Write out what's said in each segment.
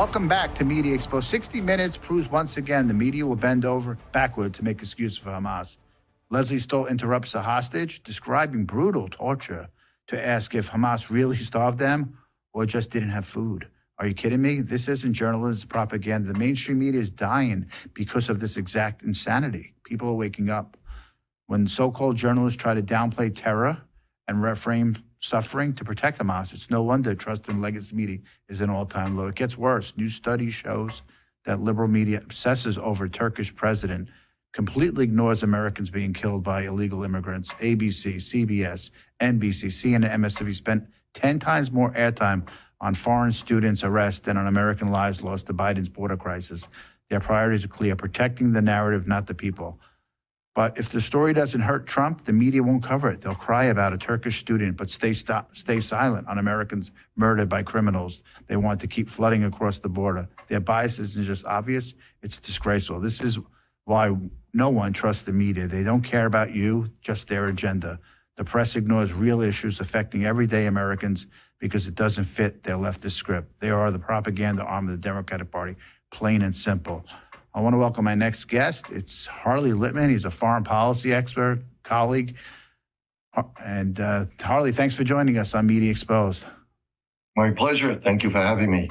Welcome back to Media Exposed. 60 Minutes proves once again the media will bend over backward to make excuses for Hamas. Leslie Stoll interrupts a hostage, describing brutal torture, to ask if Hamas really starved them or just didn't have food. Are you kidding me? This isn't journalism, propaganda. The mainstream media is dying because of this exact insanity. People are waking up. When so-called journalists try to downplay terror and reframe suffering to protect Hamas, it's no wonder trust in legacy media is an all-time low. It gets worse. New study shows that liberal media obsesses over Turkish president, completely ignores Americans being killed by illegal immigrants. ABC, CBS, NBC, CNN, MSNBC spent 10 times more airtime on foreign students' arrests than on American lives lost to Biden's border crisis. Their priorities are clear: protecting the narrative, not the people. But if the story doesn't hurt Trump, the media won't cover it. They'll cry about a Turkish student, but stay silent on Americans murdered by criminals they want to keep flooding across the border. Their bias isn't just obvious, it's disgraceful. This is why no one trusts the media. They don't care about you, just their agenda. The press ignores real issues affecting everyday Americans because it doesn't fit their leftist script. They are the propaganda arm of the Democratic Party, plain and simple. I want to welcome my next guest. It's Harley Lippman. He's a foreign policy expert, colleague. And Harley, thanks for joining us on Media Exposed. My pleasure. Thank you for having me.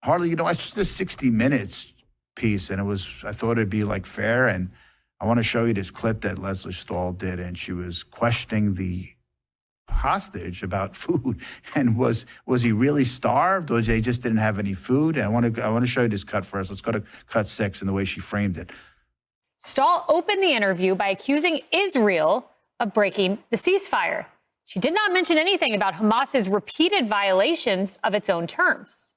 Harley, I just did 60 Minutes piece, and I thought it'd be like fair. And I want to show you this clip that Leslie Stoll did, and she was questioning the hostage about food, and was he really starved, or they just didn't have any food? And I want to show you this cut first. Let's go to cut 6 and the way she framed it. Stoll opened the interview by accusing Israel of breaking the ceasefire. She did not mention anything about Hamas's repeated violations of its own terms.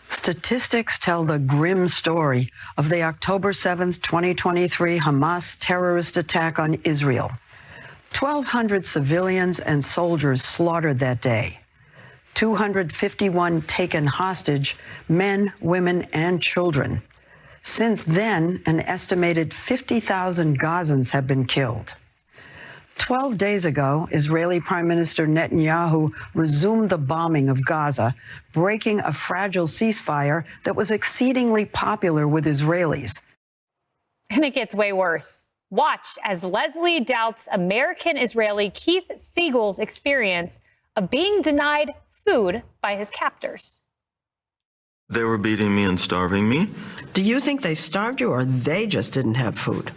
Statistics tell the grim story of the October 7th, 2023 Hamas terrorist attack on Israel. 1,200 civilians and soldiers slaughtered that day. 251 taken hostage, men, women, and children. Since then, an estimated 50,000 Gazans have been killed. 12 days ago, Israeli Prime Minister Netanyahu resumed the bombing of Gaza, breaking a fragile ceasefire that was exceedingly popular with Israelis. And it gets way worse. Watch as Leslie doubts American-Israeli Keith Siegel's experience of being denied food by his captors. They were beating me and starving me. Do you think they starved you, or they just didn't have food?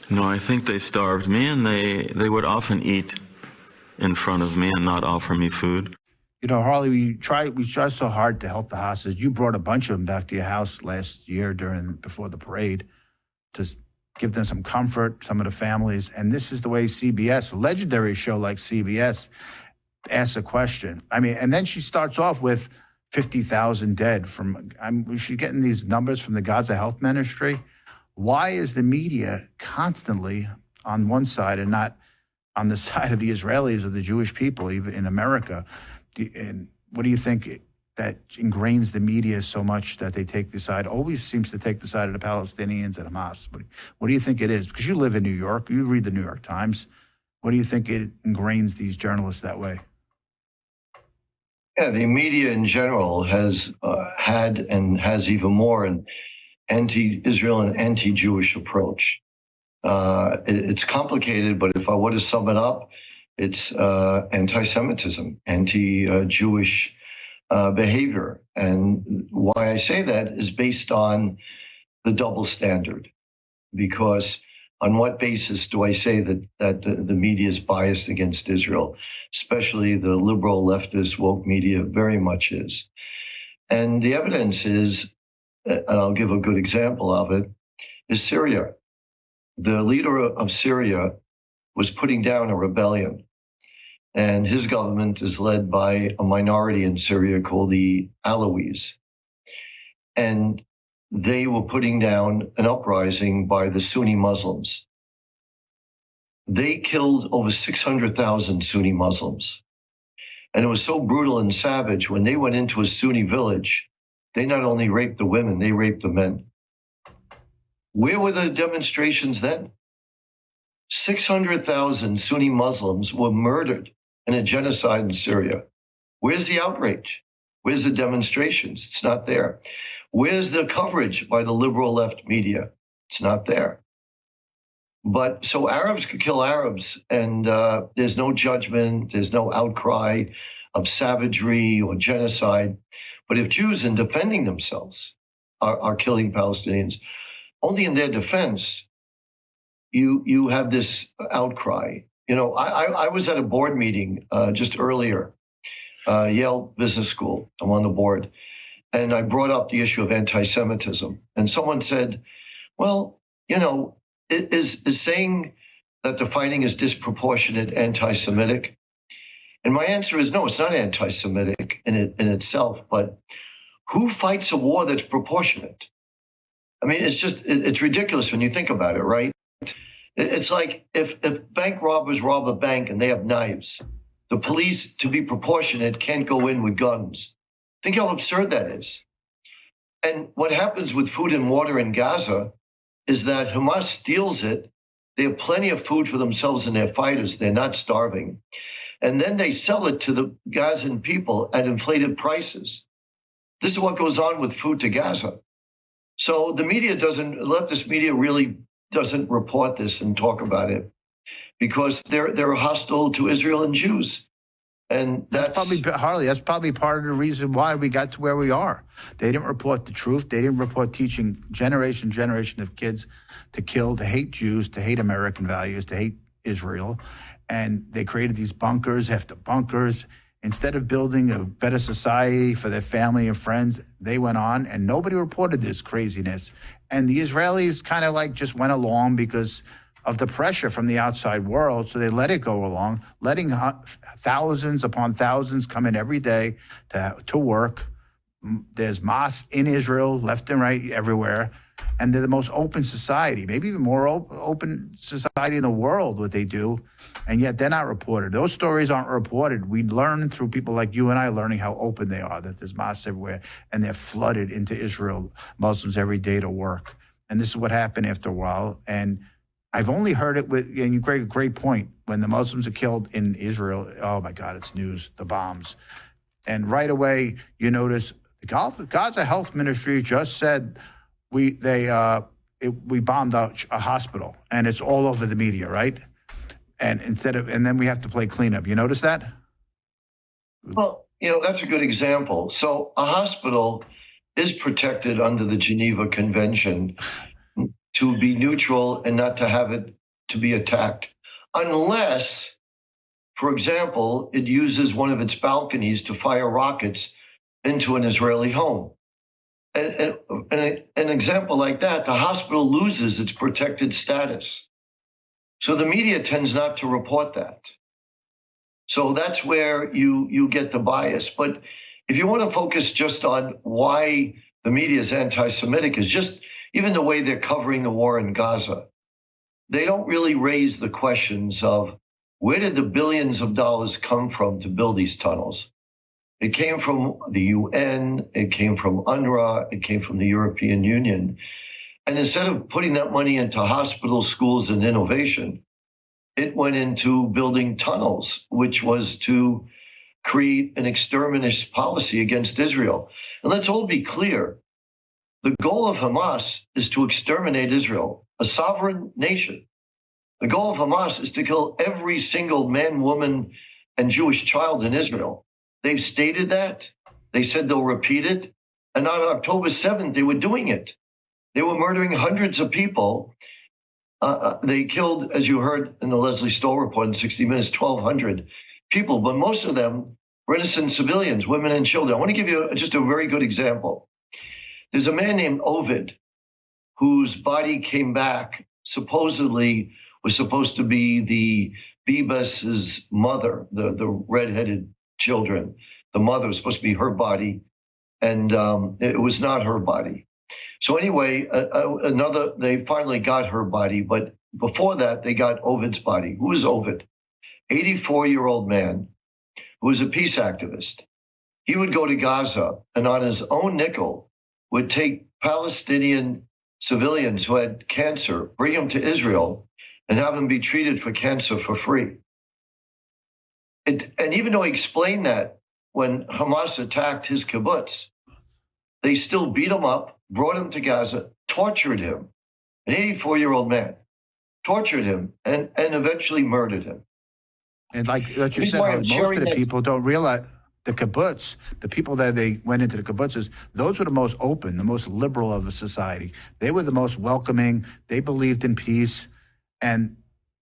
No, I think they starved me, and they would often eat in front of me and not offer me food. Harley, we try so hard to help the hostages. You brought a bunch of them back to your house last year before the parade to give them some comfort, some of the families. And this is the way CBS, a legendary show like CBS, asks a question. And then she starts off with 50,000 dead she's getting these numbers from the Gaza Health Ministry. Why is the media constantly on one side and not on the side of the Israelis or the Jewish people, even in America? And what do you think that ingrains the media so much that they take the side, always seems to take the side of the Palestinians and Hamas? What do you think it is? Because you live in New York, you read the New York Times. What do you think it ingrains these journalists that way? Yeah, the media in general has had and has even more an anti-Israel and anti-Jewish approach. It's complicated, but if I were to sum it up, it's anti-Semitism, anti-Jewish behavior. And why I say that is based on the double standard. Because on what basis do I say that the media is biased against Israel? Especially the liberal, leftist, woke media very much is. And the evidence is, and I'll give a good example of it, is Syria. The leader of Syria was putting down a rebellion. And his government is led by a minority in Syria called the Alawis. And they were putting down an uprising by the Sunni Muslims. They killed over 600,000 Sunni Muslims. And it was so brutal and savage, when they went into a Sunni village, they not only raped the women, they raped the men. Where were the demonstrations then? 600,000 Sunni Muslims were murdered in a genocide in Syria. Where's the outrage? Where's the demonstrations? It's not there. Where's the coverage by the liberal left media? It's not there. But so Arabs could kill Arabs, and there's no judgment, there's no outcry of savagery or genocide. But if Jews, in defending themselves, are killing Palestinians, only in their defense, you have this outcry. You know, I was at a board meeting just earlier, Yale Business School. I'm on the board. And I brought up the issue of anti-Semitism. And someone said, well, you know, is saying that the fighting is disproportionate anti-Semitic? And my answer is no, it's not anti-Semitic in itself, but who fights a war that's proportionate? I mean, it's ridiculous when you think about it, right? It's like if bank robbers rob a bank and they have knives, the police, to be proportionate, can't go in with guns. Think how absurd that is. And what happens with food and water in Gaza is that Hamas steals it. They have plenty of food for themselves and their fighters. They're not starving. And then they sell it to the Gazan people at inflated prices. This is what goes on with food to Gaza. So the leftist media really doesn't report this and talk about it because they're hostile to Israel and Jews. And that's probably, Harley, that's probably part of the reason why we got to where we are. They didn't report the truth. They didn't report teaching generation of kids to kill, to hate Jews, to hate American values, to hate Israel. And they created these bunkers after bunkers. Instead of building a better society for their family and friends, they went on and nobody reported this craziness. And the Israelis kind of like just went along because of the pressure from the outside world. So they let it go along, letting thousands upon thousands come in every day to work. There's mosques in Israel, left and right, everywhere. And they're the most open society, maybe even more open society in the world, what they do. And yet they're not reported. Those stories aren't reported. We learn through people like you and I learning how open they are, that there's mosques everywhere, and they're flooded into Israel, Muslims every day to work. And this is what happened after a while. And I've only heard it and you make a great point, when the Muslims are killed in Israel, oh my God, it's news, the bombs. And right away, you notice the Gaza Health Ministry just said we bombed a hospital, and it's all over the media, right? And then we have to play cleanup. You notice that? Well, you know, that's a good example. So a hospital is protected under the Geneva Convention to be neutral and not to have it to be attacked, unless, for example, it uses one of its balconies to fire rockets into an Israeli home. And an example like that, the hospital loses its protected status. So the media tends not to report that. So that's where you get the bias. But if you want to focus just on why the media is anti-Semitic, is just even the way they're covering the war in Gaza. They don't really raise the questions of where did the billions of dollars come from to build these tunnels? It came from the UN, it came from UNRWA, it came from the European Union. And instead of putting that money into hospitals, schools, and innovation, it went into building tunnels, which was to create an exterminist policy against Israel. And let's all be clear. The goal of Hamas is to exterminate Israel, a sovereign nation. The goal of Hamas is to kill every single man, woman, and Jewish child in Israel. They've stated that. They said they'll repeat it. And on October 7th, they were doing it. They were murdering hundreds of people. They killed, as you heard in the Leslie Stoll report in 60 Minutes, 1,200 people, but most of them were innocent civilians, women and children. I want to give you just a very good example. There's a man named Oded whose body came back, supposedly was supposed to be the Bibas's mother, the redheaded children. The mother was supposed to be her body, and it was not her body. So anyway, they finally got her body, but before that, they got Ovid's body. Who is Ovid? 84-year-old man who was a peace activist. He would go to Gaza and on his own nickel would take Palestinian civilians who had cancer, bring them to Israel, and have them be treated for cancer for free. And even though he explained that, when Hamas attacked his kibbutz, they still beat him up, brought him to Gaza, tortured him, an 84-year-old man, tortured him, and eventually murdered him. And like you said, most of the people don't realize the kibbutz, the people that they went into the kibbutzes, those were the most open, the most liberal of the society. They were the most welcoming. They believed in peace. And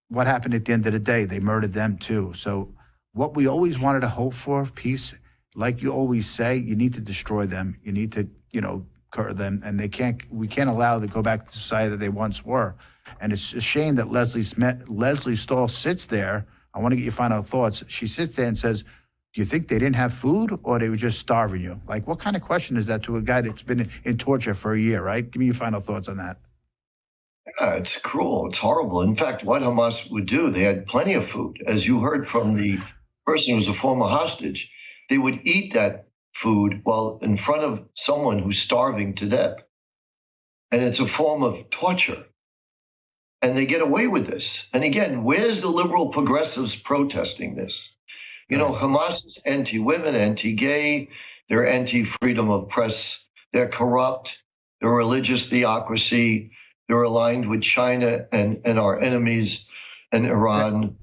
what happened at the end of the day? They murdered them too. So what we always wanted to hope for, peace, like you always say, you need to destroy them. You need to, curb them. And we can't allow them to go back to the society that they once were. And it's a shame that Leslie Stahl sits there. I want to get your final thoughts. She sits there and says, do you think they didn't have food or they were just starving you? Like, what kind of question is that to a guy that's been in torture for a year, right? Give me your final thoughts on that. Yeah, it's cruel. It's horrible. In fact, what Hamas would do, they had plenty of food. As you heard from the person who was a former hostage, they would eat that food while in front of someone who's starving to death. And it's a form of torture. And they get away with this. And again, where's the liberal progressives protesting this? Hamas is anti-women, anti-gay, they're anti-freedom of press, they're corrupt, they're religious theocracy, they're aligned with China and our enemies and Iran.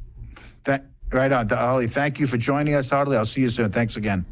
Right on. Harley, thank you for joining us, Harley. I'll see you soon. Thanks again.